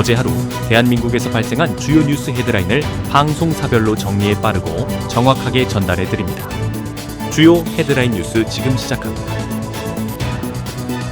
어제 하루 대한민국에서 발생한 주요 뉴스 헤드라인을 방송사별로 정리해 빠르고 정확하게 전달해 드립니다. 주요 헤드라인 뉴스 지금 시작합니다.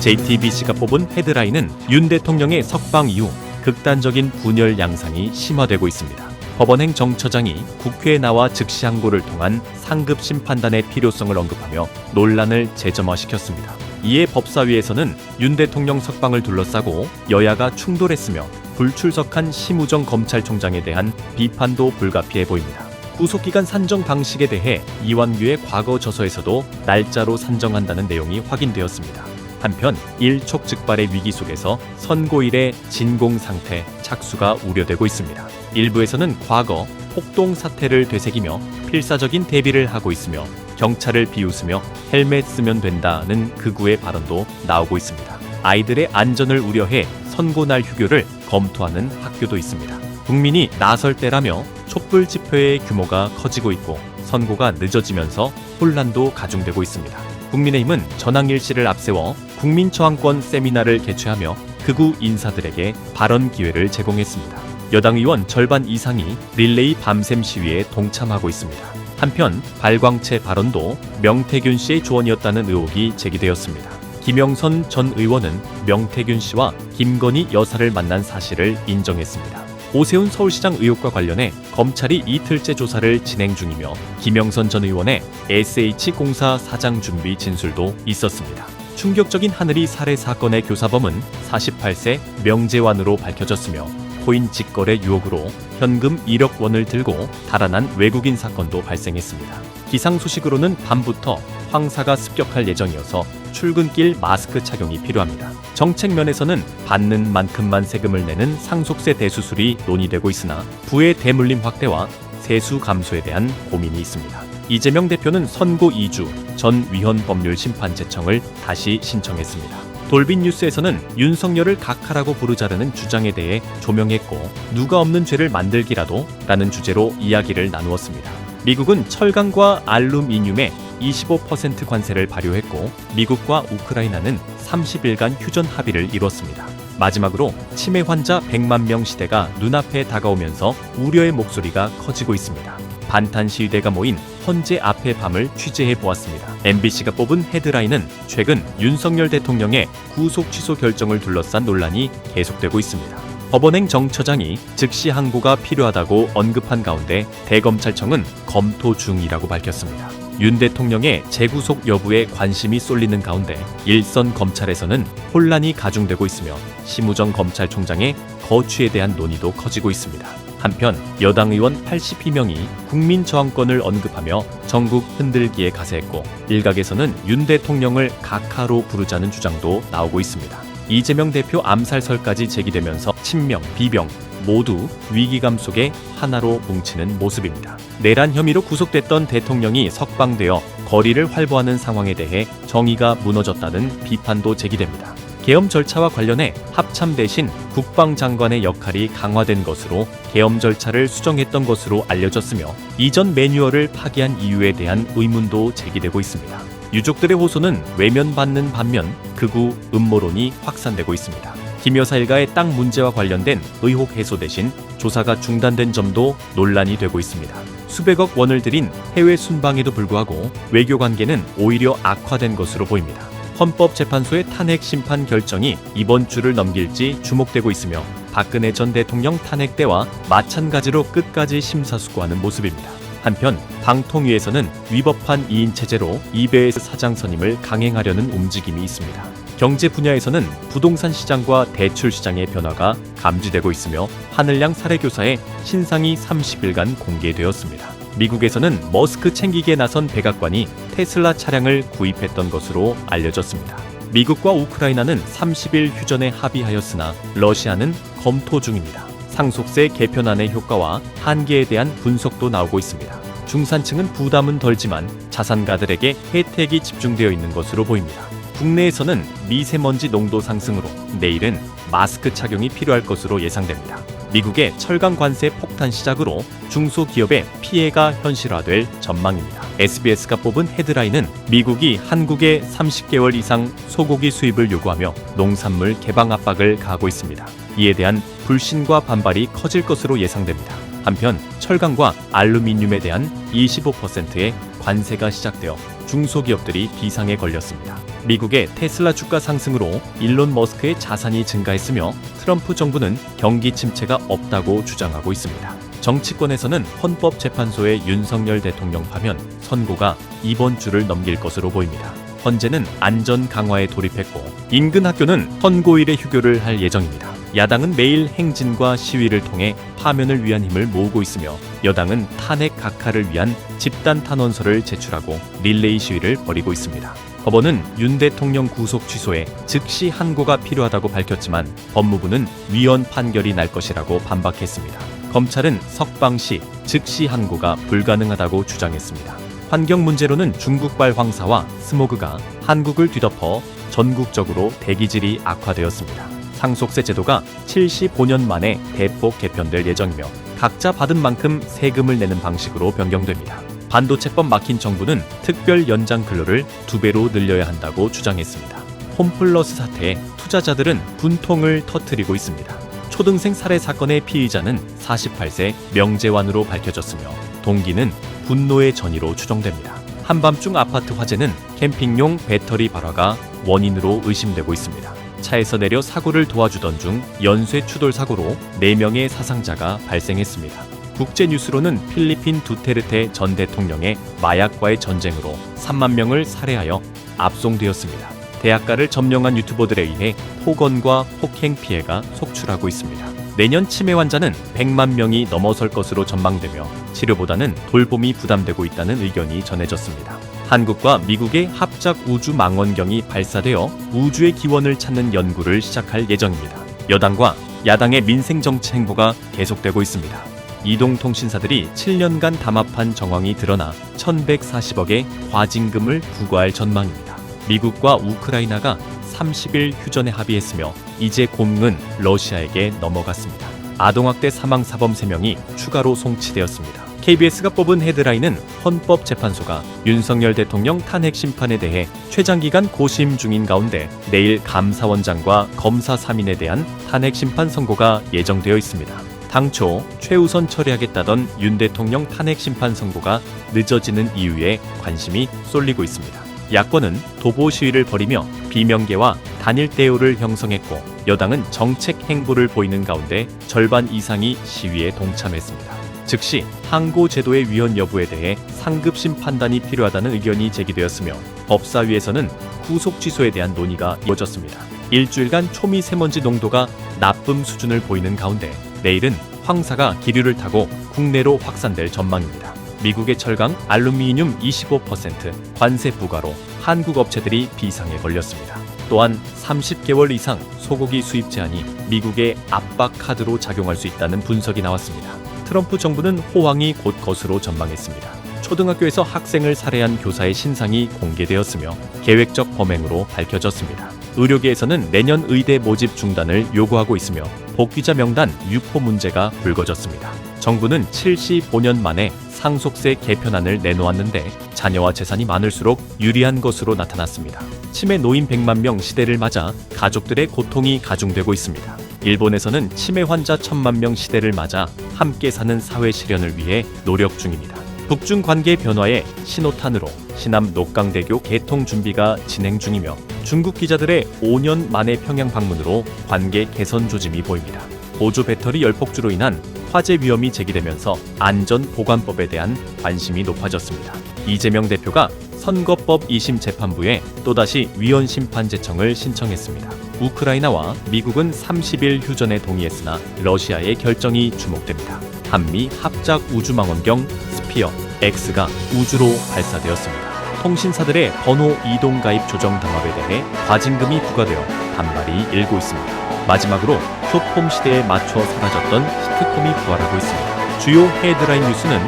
JTBC가 뽑은 헤드라인은 윤 대통령의 석방 이후 극단적인 분열 양상이 심화되고 있습니다. 법원행 정처장이 국회에 나와 즉시 항고를 통한 상급 심판단의 필요성을 언급하며 논란을 재점화시켰습니다. 이에 법사위에서는 윤 대통령 석방을 둘러싸고 여야가 충돌했으며 불출석한 심우정 검찰총장에 대한 비판도 불가피해 보입니다. 구속기간 산정 방식에 대해 이완규의 과거 저서에서도 날짜로 산정한다는 내용이 확인되었습니다. 한편 일촉즉발의 위기 속에서 선고일의 진공 상태 착수가 우려되고 있습니다. 일부에서는 과거 폭동 사태를 되새기며 필사적인 대비를 하고 있으며 경찰을 비웃으며 헬멧 쓰면 된다는 극우의 발언도 나오고 있습니다. 아이들의 안전을 우려해 선고날 휴교를 검토하는 학교도 있습니다. 국민이 나설 때라며 촛불 집회의 규모가 커지고 있고 선고가 늦어지면서 혼란도 가중되고 있습니다. 국민의힘은 전황일시를 앞세워 국민저항권 세미나를 개최하며 극우 인사들에게 발언 기회를 제공했습니다. 여당 의원 절반 이상이 릴레이 밤샘 시위에 동참하고 있습니다. 한편 발광체 발언도 명태균 씨의 조언이었다는 의혹이 제기되었습니다. 김영선 전 의원은 명태균 씨와 김건희 여사를 만난 사실을 인정했습니다. 오세훈 서울시장 의혹과 관련해 검찰이 이틀째 조사를 진행 중이며 김영선 전 의원의 SH공사 사장 준비 진술도 있었습니다. 충격적인 하늘이 살해 사건의 교사범은 48세 명재환으로 밝혀졌으며 코인 직거래 유혹으로 현금 1억 원을 들고 달아난 외국인 사건도 발생했습니다. 기상 소식으로는 밤부터 황사가 습격할 예정이어서 출근길 마스크 착용이 필요합니다. 정책 면에서는 받는 만큼만 세금을 내는 상속세 대수술이 논의되고 있으나 부의 대물림 확대와 세수 감소에 대한 고민이 있습니다. 이재명 대표는 선고 2주 전 위헌 법률 심판 제청을 다시 신청했습니다. 돌빈 뉴스에서는 윤석열을 각하라고 부르자라는 주장에 대해 조명했고 누가 없는 죄를 만들기라도 라는 주제로 이야기를 나누었습니다. 미국은 철강과 알루미늄에 25% 관세를 발효했고 미국과 우크라이나는 30일간 휴전 합의를 이뤘습니다. 마지막으로 치매 환자 100만 명 시대가 눈앞에 다가오면서 우려의 목소리가 커지고 있습니다. 반탄 시위대가 모인 헌재 앞의 밤을 취재해 보았습니다. MBC가 뽑은 헤드라인은 최근 윤석열 대통령의 구속 취소 결정을 둘러싼 논란이 계속되고 있습니다. 법원행 정처장이 즉시 항고가 필요하다고 언급한 가운데 대검찰청은 검토 중이라고 밝혔습니다. 윤 대통령의 재구속 여부에 관심이 쏠리는 가운데 일선 검찰에서는 혼란이 가중되고 있으며 심우정 검찰총장의 거취에 대한 논의도 커지고 있습니다. 한편 여당 의원 82명이 국민저항권을 언급하며 전국 흔들기에 가세했고 일각에서는 윤 대통령을 각하로 부르자는 주장도 나오고 있습니다. 이재명 대표 암살설까지 제기되면서 친명, 비명 모두 위기감 속에 하나로 뭉치는 모습입니다. 내란 혐의로 구속됐던 대통령이 석방되어 거리를 활보하는 상황에 대해 정의가 무너졌다는 비판도 제기됩니다. 계엄 절차와 관련해 합참 대신 국방장관의 역할이 강화된 것으로 계엄 절차를 수정했던 것으로 알려졌으며 이전 매뉴얼을 파기한 이유에 대한 의문도 제기되고 있습니다. 유족들의 호소는 외면받는 반면 극우 음모론이 확산되고 있습니다. 김 여사 일가의 땅 문제와 관련된 의혹 해소 대신 조사가 중단된 점도 논란이 되고 있습니다. 수백억 원을 들인 해외 순방에도 불구하고 외교 관계는 오히려 악화된 것으로 보입니다. 헌법재판소의 탄핵 심판 결정이 이번 주를 넘길지 주목되고 있으며 박근혜 전 대통령 탄핵 때와 마찬가지로 끝까지 심사숙고하는 모습입니다. 한편 방통위에서는 위법한 2인 체제로 EBS 사장 선임을 강행하려는 움직임이 있습니다. 경제 분야에서는 부동산 시장과 대출 시장의 변화가 감지되고 있으며 하늘양 살해교사의 신상이 30일간 공개되었습니다. 미국에서는 머스크 챙기기에 나선 백악관이 테슬라 차량을 구입했던 것으로 알려졌습니다. 미국과 우크라이나는 30일 휴전에 합의하였으나 러시아는 검토 중입니다. 상속세 개편안의 효과와 한계에 대한 분석도 나오고 있습니다. 중산층은 부담은 덜지만 자산가들에게 혜택이 집중되어 있는 것으로 보입니다. 국내에서는 미세먼지 농도 상승으로 내일은 마스크 착용이 필요할 것으로 예상됩니다. 미국의 철강 관세 폭탄 시작으로 중소기업의 피해가 현실화될 전망입니다. SBS가 뽑은 헤드라인은 미국이 한국에 30개월 이상 소고기 수입을 요구하며 농산물 개방 압박을 가하고 있습니다. 이에 대한 불신과 반발이 커질 것으로 예상됩니다. 한편 철강과 알루미늄에 대한 25%의 관세가 시작되어 중소기업들이 비상에 걸렸습니다. 미국의 테슬라 주가 상승으로 일론 머스크의 자산이 증가했으며 트럼프 정부는 경기 침체가 없다고 주장하고 있습니다. 정치권에서는 헌법재판소의 윤석열 대통령 파면 선고가 이번 주를 넘길 것으로 보입니다. 헌재는 안전 강화에 돌입했고 인근 학교는 선고일에 휴교를 할 예정입니다. 야당은 매일 행진과 시위를 통해 파면을 위한 힘을 모으고 있으며 여당은 탄핵 각하를 위한 집단 탄원서를 제출하고 릴레이 시위를 벌이고 있습니다. 법원은 윤 대통령 구속 취소에 즉시 항고가 필요하다고 밝혔지만 법무부는 위헌 판결이 날 것이라고 반박했습니다. 검찰은 석방 시 즉시 항고가 불가능하다고 주장했습니다. 환경 문제로는 중국발 황사와 스모그가 한국을 뒤덮어 전국적으로 대기질이 악화되었습니다. 상속세 제도가 75년 만에 대폭 개편될 예정이며 각자 받은 만큼 세금을 내는 방식으로 변경됩니다. 반도체법 막힌 정부는 특별 연장 근로를 2배로 늘려야 한다고 주장했습니다. 홈플러스 사태에 투자자들은 분통을 터뜨리고 있습니다. 초등생 살해 사건의 피의자는 48세 명재환으로 밝혀졌으며 동기는 분노의 전이로 추정됩니다. 한밤중 아파트 화재는 캠핑용 배터리 발화가 원인으로 의심되고 있습니다. 차에서 내려 사고를 도와주던 중 연쇄 추돌 사고로 4명의 사상자가 발생했습니다. 국제뉴스로는 필리핀 두테르테 전 대통령의 마약과의 전쟁으로 3만 명을 살해하여 압송되었습니다. 대학가를 점령한 유튜버들에 의해 폭언과 폭행 피해가 속출하고 있습니다. 내년 치매 환자는 100만 명이 넘어설 것으로 전망되며 치료보다는 돌봄이 부담되고 있다는 의견이 전해졌습니다. 한국과 미국의 합작 우주 망원경이 발사되어 우주의 기원을 찾는 연구를 시작할 예정입니다. 여당과 야당의 민생정치 행보가 계속되고 있습니다. 이동통신사들이 7년간 담합한 정황이 드러나 1,140억의 과징금을 부과할 전망입니다. 미국과 우크라이나가 30일 휴전에 합의했으며 이제 공은 러시아에게 넘어갔습니다. 아동학대 사망사범 3명이 추가로 송치되었습니다. KBS가 뽑은 헤드라인은 헌법재판소가 윤석열 대통령 탄핵 심판에 대해 최장기간 고심 중인 가운데 내일 감사원장과 검사 3인에 대한 탄핵 심판 선고가 예정되어 있습니다. 당초 최우선 처리하겠다던 윤 대통령 탄핵 심판 선고가 늦어지는 이유에 관심이 쏠리고 있습니다. 야권은 도보 시위를 벌이며 비명계와 단일 대우를 형성했고 여당은 정책 행보를 보이는 가운데 절반 이상이 시위에 동참했습니다. 즉시 항고 제도의 위헌 여부에 대해 상급심 판단이 필요하다는 의견이 제기되었으며 법사위에서는 구속 취소에 대한 논의가 이어졌습니다. 일주일간 초미세먼지 농도가 나쁨 수준을 보이는 가운데 내일은 황사가 기류를 타고 국내로 확산될 전망입니다. 미국의 철강, 알루미늄 25% 관세 부과로 한국 업체들이 비상에 걸렸습니다. 또한 30개월 이상 소고기 수입 제한이 미국의 압박 카드로 작용할 수 있다는 분석이 나왔습니다. 트럼프 정부는 호황이 곧 것으로 전망했습니다. 초등학교에서 학생을 살해한 교사의 신상이 공개되었으며 계획적 범행으로 밝혀졌습니다. 의료계에서는 내년 의대 모집 중단을 요구하고 있으며 복귀자 명단 유포 문제가 불거졌습니다. 정부는 75년 만에 상속세 개편안을 내놓았는데 자녀와 재산이 많을수록 유리한 것으로 나타났습니다. 치매 노인 100만 명 시대를 맞아 가족들의 고통이 가중되고 있습니다. 일본에서는 치매 환자 1000만 명 시대를 맞아 함께 사는 사회 실현을 위해 노력 중입니다. 북중 관계 변화의 신호탄으로 시남 녹강대교 개통 준비가 진행 중이며 중국 기자들의 5년 만의 평양 방문으로 관계 개선 조짐이 보입니다. 보조 배터리 열폭주로 인한 화재 위험이 제기되면서 안전보관법에 대한 관심이 높아졌습니다. 이재명 대표가 선거법 2심 재판부에 또다시 위헌 심판 제청을 신청했습니다. 우크라이나와 미국은 30일 휴전에 동의했으나 러시아의 결정이 주목됩니다. 한미 합작 우주망원경 스피어 X가 우주로 발사되었습니다. 통신사들의 번호 이동 가입 조정 담합에 대해 과징금이 부과되어 반발이 일고 있습니다. 마지막으로 숏폼 시대에 맞춰 사라졌던 시트콤이 부활하고 있습니다. 주요 헤드라인 뉴스는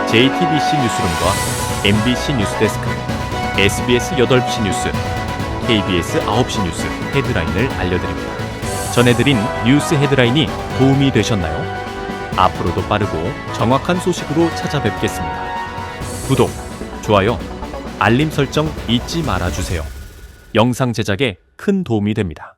JTBC 뉴스룸과 MBC 뉴스데스크, SBS 8시 뉴스, KBS 9시 뉴스 헤드라인을 알려드립니다. 전해드린 뉴스 헤드라인이 도움이 되셨나요? 앞으로도 빠르고 정확한 소식으로 찾아뵙겠습니다. 구독, 좋아요, 알림 설정 잊지 말아주세요. 영상 제작에 큰 도움이 됩니다.